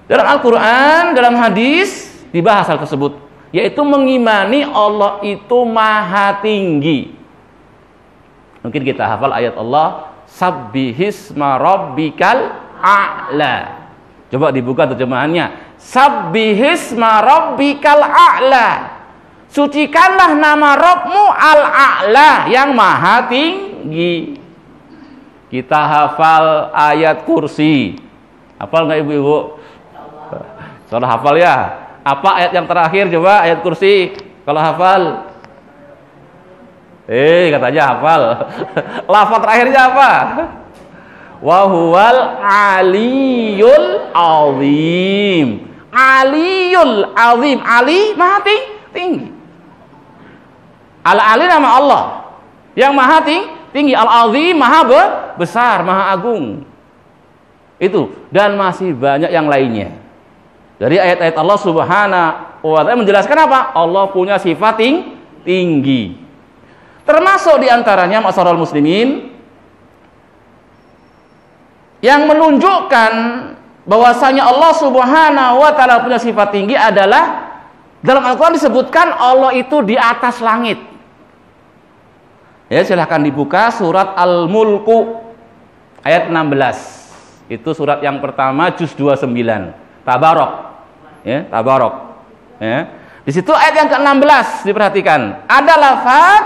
Dalam Al-Quran, dalam hadis dibahas hal tersebut, yaitu mengimani Allah itu maha tinggi. Mungkin kita hafal ayat Allah, Sabbihisma rabbikal a'la. Coba dibuka terjemahannya, Sabbihisma rabbikal a'la. Sucikanlah nama Rabbmu al-a'la, yang maha tinggi. Kita hafal ayat kursi. Hafal nggak ibu-ibu? Sudah hafal ya? Apa ayat yang terakhir coba, ayat kursi? Kalau hafal? Katanya hafal. Lafaz terakhirnya apa? Wa huwal aliyul azim. Aliyul azim. Ali maha tinggi. Al-Ali nama Allah yang maha tinggi. Al-azim maha besar, maha agung. Itu, dan masih banyak yang lainnya. Dari ayat-ayat Allah Subhanahu wa ta'ala menjelaskan apa? Allah punya sifat tinggi. Termasuk diantaranya ma'asyiral muslimin yang menunjukkan bahwasanya Allah Subhanahu wa ta'ala punya sifat tinggi adalah dalam Al-Quran disebutkan Allah itu di atas langit. Ya, silahkan dibuka surat Al-Mulku ayat 16. Itu surat yang pertama juz 29. Tabarok. Ya, Tabarok. Ya. Di situ ayat yang ke-16 diperhatikan. Ada lafaz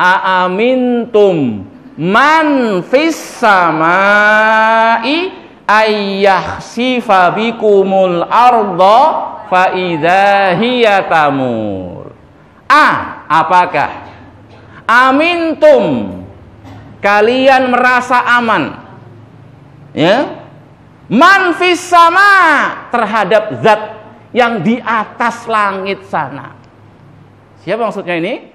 aamintum man fis samai ayyahsifa bikumul arda fa idza hiya tamur. Apakah amintum, kalian merasa aman, ya, man fis sama, terhadap zat yang di atas langit sana. Siapa maksudnya ini?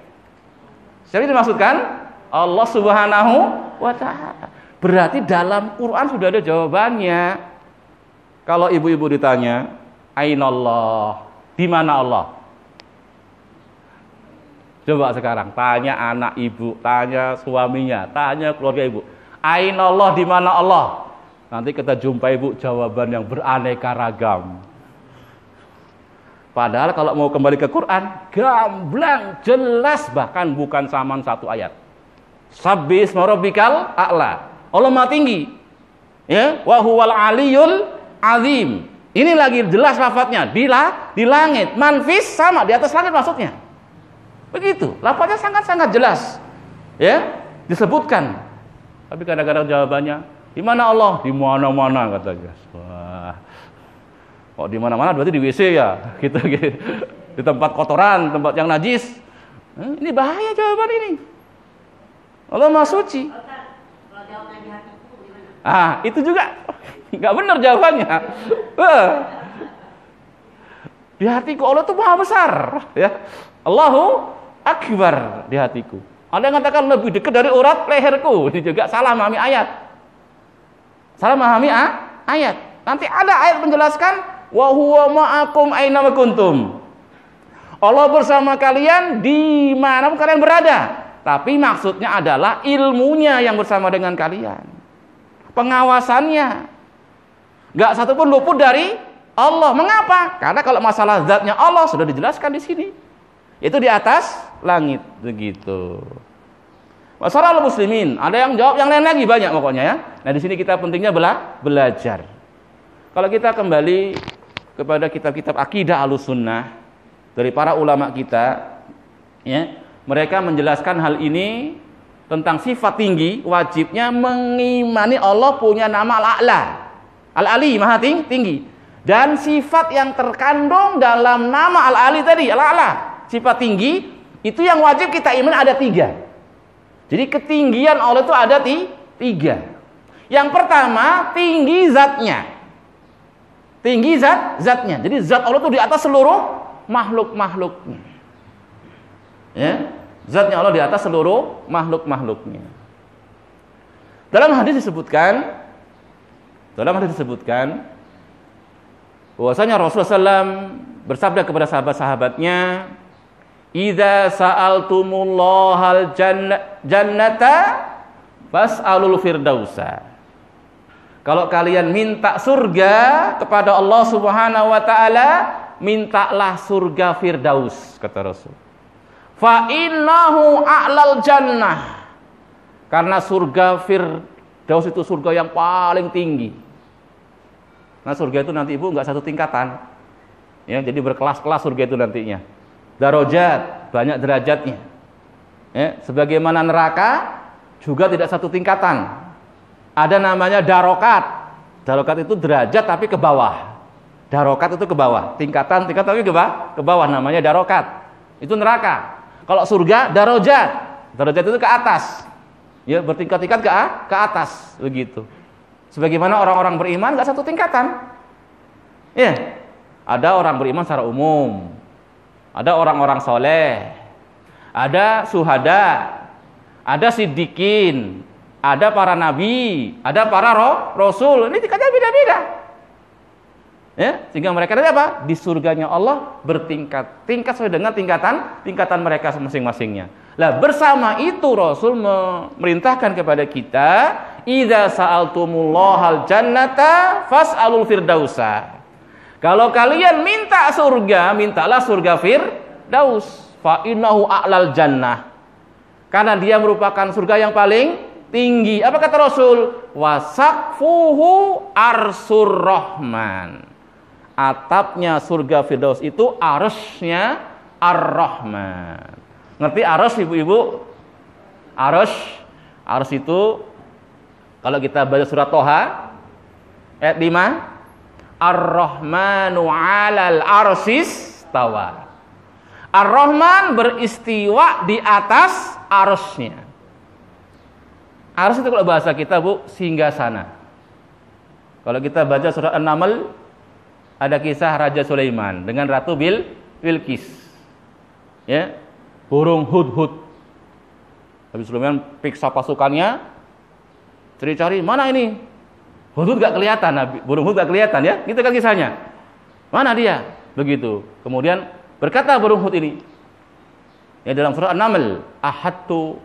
Siapa yang dimaksudkan? Allah Subhanahu wa ta'ala. Berarti dalam Quran sudah ada jawabannya. Kalau ibu-ibu ditanya, Ainallah, di mana Allah? Coba sekarang tanya anak ibu, tanya suaminya, tanya keluarga ibu, Ainallah, di mana Allah? Nanti kita jumpai ibu jawaban yang beraneka ragam. Padahal kalau mau kembali ke Quran, gamblang, jelas, bahkan bukan saman satu ayat. Sabbisma rabbikal a'la. Allah maha tinggi. Ya, wa huwal aliyul azim. Ini lagi jelas lafadznya, di langit, manfis sama, di atas langit maksudnya. Begitu, lafadznya sangat-sangat jelas. Ya, disebutkan. Tapi kadang-kadang jawabannya, di mana Allah? Di mana-mana katanya. Wah. Oh, di mana-mana berarti di WC ya, gitu. Di tempat kotoran, tempat yang najis. Ini bahaya jawaban ini. Allah Maha Suci. Itu juga nggak benar jawabannya. Di hatiku Allah itu Maha besar, ya. Allahu Akbar di hatiku. Ada yang mengatakan lebih dekat dari urat leherku. Ini juga salah memahami ayat. Salah memahami ayat. Nanti ada ayat menjelaskan wa huwa ma'akum aina ma kuntum. Allah bersama kalian di mana pun kalian berada. Tapi maksudnya adalah ilmunya yang bersama dengan kalian. Pengawasannya. Enggak satu pun luput dari Allah. Mengapa? Karena kalau masalah zatnya Allah sudah dijelaskan di sini. Itu di atas langit begitu. Masyaallah muslimin, ada yang jawab yang lain lagi banyak pokoknya ya. Nah, di sini kita pentingnya belajar. Kalau kita kembali kepada kitab-kitab akidah Ahlussunnah dari para ulama kita, ya, mereka menjelaskan hal ini tentang sifat tinggi, wajibnya mengimani Allah punya nama Al-A'la, Al-Ali, maha tinggi, dan sifat yang terkandung dalam nama Al-Ali tadi, Al-A'la, sifat tinggi, itu yang wajib kita imani ada 3. Jadi ketinggian Allah itu ada 3. Yang pertama, tinggi zatnya. Tinggi zatnya. Jadi zat Allah itu di atas seluruh makhluk-makhluknya. Ya, zatnya Allah di atas seluruh makhluk-makhluknya. Dalam hadis disebutkan bahwasanya Rasulullah SAW bersabda kepada sahabat-sahabatnya, "Idza sa'altumullahal jannata fas'alul firdausa." Kalau kalian minta surga kepada Allah Subhanahu wa taala, mintalah surga Firdaus, kata Rasul. Fa innahu a'lal jannah. Karena surga Firdaus itu surga yang paling tinggi. Nah, surga itu nanti Ibu enggak satu tingkatan. Ya, jadi berkelas-kelas surga itu nantinya. Darajat, banyak derajatnya. Ya, sebagaimana neraka juga tidak satu tingkatan. Ada namanya darokat. Darokat itu derajat tapi ke bawah. Darokat itu ke bawah. Tingkatan tapi ke bawah, namanya darokat. Itu neraka. Kalau surga darajat. Darajat itu ke atas. Ya, bertingkat-tingkat ke atas begitu. Sebagaimana orang-orang beriman enggak satu tingkatan. Ya. Ada orang beriman secara umum. Ada orang-orang soleh. Ada syuhada. Ada siddiqin. Ada para nabi, ada para rasul. Ini tingkatnya beda-beda. Ya, sehingga mereka nanti apa? Di surganya Allah bertingkat-tingkat sesuai dengan tingkatan mereka masing-masingnya. Lah, bersama itu Rasul memerintahkan kepada kita, idza sa'altumullahal jannata fas'alul firdausa. Kalau kalian minta surga, mintalah surga Firdaus. Fa innahu a'lal jannah. Karena dia merupakan surga yang paling tinggi. Apa kata Rasul? Wasaqfuhu arsur rahman. Atapnya surga Firdaus itu arsy-nya ar-rahman. Ngerti arsy ibu-ibu? Arsy itu kalau kita baca surat Toha ayat 5, Ar-Rahmanu 'alal arsis tawa. Ar-Rahman beristiwa di atas arsy-nya. Arsy itu kalau bahasa kita Bu, singgasana. Kalau kita baca surat An-Naml, ada kisah Raja Sulaiman dengan Ratu Bilqis. Ya, burung hudhud. Habis Sulaiman piksa pasukannya, cari-cari mana ini? Hudhud gak kelihatan, burung hudhud gak kelihatan ya. Gitu kan kisahnya. Mana dia? Begitu. Kemudian berkata burung hudhud ini, ya dalam surat An-Naml, ahadtu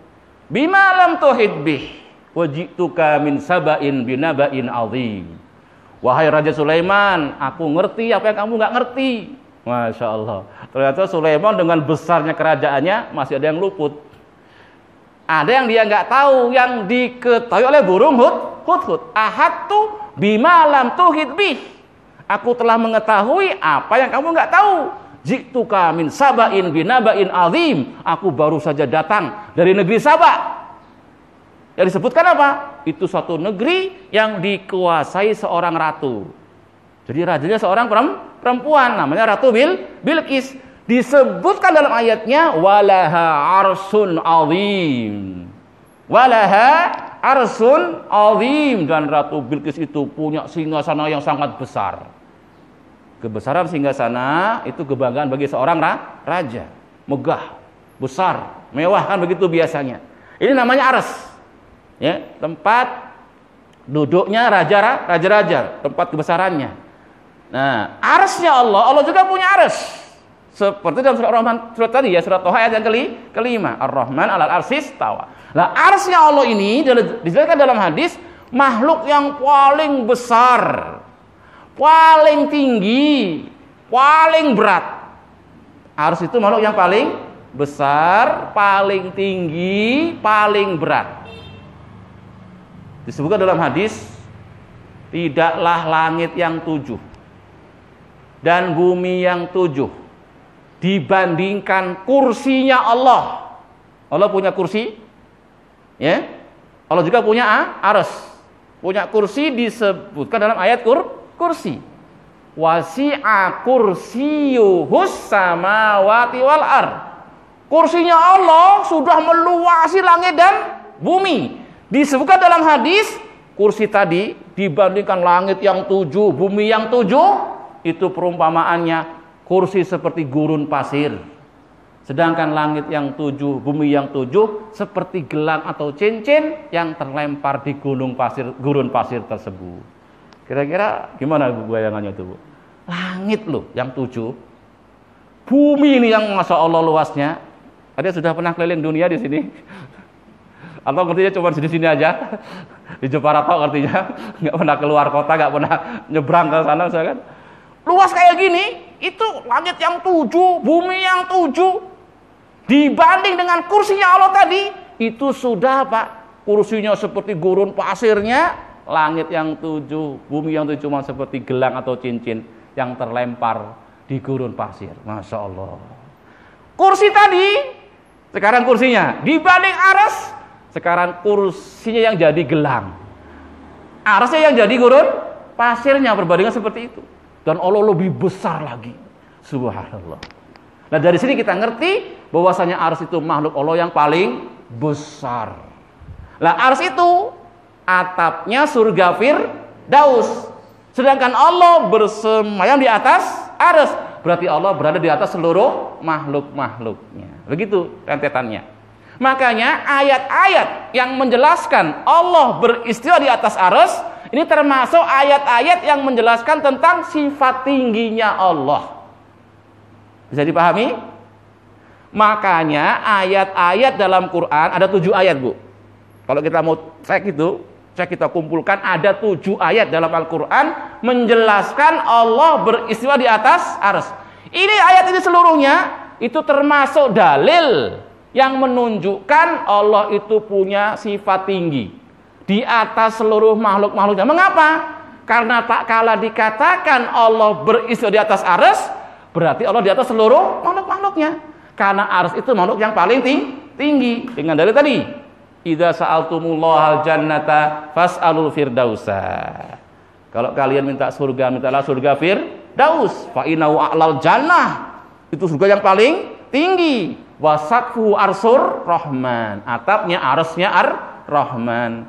bima lam tuhid bih wajituka min saba'in binaba'in azim. Wahai Raja Sulaiman, aku ngerti apa yang kamu nggak ngerti. Masya Allah. Ternyata Sulaiman dengan besarnya kerajaannya masih ada yang luput. Ada yang dia nggak tahu, yang diketahui oleh burung hudhud. Ahadtu bima lam tuhid bih. Aku telah mengetahui apa yang kamu nggak tahu. Jituka min saba'in binaba'in azim. Aku baru saja datang dari negeri Saba. Yang disebutkan apa? Itu suatu negeri yang dikuasai seorang ratu. Jadi rajanya seorang perempuan, namanya Ratu Bilqis. Disebutkan dalam ayatnya walaha arsun azim. Walaha arsun azim, dan Ratu Bilqis itu punya singgasana yang sangat besar. Kebesaran singgasana itu kebanggaan bagi seorang raja. Megah, besar, mewah kan begitu biasanya. Ini namanya ars. Ya, tempat duduknya raja-raja, tempat kebesarannya. Nah, arsy-nya Allah juga punya ars. Seperti dalam surat Rahman, surat tadi ya, surat Toha ayat yang kelima, Ar-Rahman 'alal arsy istawa. Nah, arsy-nya Allah ini dijelaskan dalam hadis, makhluk yang paling besar, paling tinggi, paling berat. Arsy itu makhluk yang paling besar, paling tinggi, paling berat. Disebutkan dalam hadis, tidaklah langit yang 7 dan bumi yang 7 dibandingkan kursinya Allah. Allah punya kursi, ya. Allah juga punya arsy, punya kursi. Disebutkan dalam ayat kursi. Wasi'a kursiyuhus samawati wal ard. Kursinya Allah sudah meluasi langit dan bumi. Disebutkan dalam hadis, kursi tadi dibandingkan langit yang 7, bumi yang 7, itu perumpamaannya kursi seperti gurun pasir. Sedangkan langit yang 7, bumi yang 7 seperti gelang atau cincin yang terlempar di gurun pasir tersebut. Kira-kira gimana Bu bayangannya itu Bu? Langit loh yang 7, bumi ini yang Masya Allah luasnya. Ada sudah pernah keliling dunia di sini? Atau ngertinya cuma di sini aja. Di Jepara tok ngertinya, nggak pernah keluar kota, nggak pernah nyebrang ke sana misalkan. Luas kayak gini, itu langit yang 7, bumi yang 7. Dibanding dengan kursinya Allah tadi, itu sudah Pak, kursinya seperti gurun pasirnya, langit yang 7, bumi yang 7 cuma seperti gelang atau cincin yang terlempar di gurun pasir. Masya Allah. Kursi tadi, sekarang kursinya dibanding aras, sekarang kursinya yang jadi gelang, arasnya yang jadi gurun pasirnya, perbandingan seperti itu. Dan Allah lebih besar lagi. Subhanallah. Nah dari sini kita ngerti bahwasanya aras itu makhluk Allah yang paling besar. Nah aras itu atapnya surga Firdaus. Sedangkan Allah bersemayam di atas aras. Berarti Allah berada di atas seluruh makhluk-makhluknya. Begitu rentetannya. Makanya ayat-ayat yang menjelaskan Allah beristiwa di atas aras, ini termasuk ayat-ayat yang menjelaskan tentang sifat tingginya Allah. Bisa dipahami? Makanya ayat-ayat dalam Quran ada 7 ayat, Bu. Kalau kita mau cek kita kumpulkan ada 7 ayat dalam Al-Quran menjelaskan Allah beristiwa di atas arsy. Ini ayat ini seluruhnya itu termasuk dalil yang menunjukkan Allah itu punya sifat tinggi di atas seluruh makhluk-makhluknya. Mengapa? Karena tak kala dikatakan Allah beristiwa di atas arsy, berarti Allah di atas seluruh makhluk-makhluknya. Karena arsy itu makhluk yang paling tinggi. Dengan dalil tadi, idza sa'altumullahal jannata fas'alul firdausa. Kalau kalian minta surga, mintalah surga Firdaus. Fa innahu a'lal jannah. Itu surga yang paling tinggi. Wasaqfu arsur rahman. Atapnya arsy-nya ar-rahman.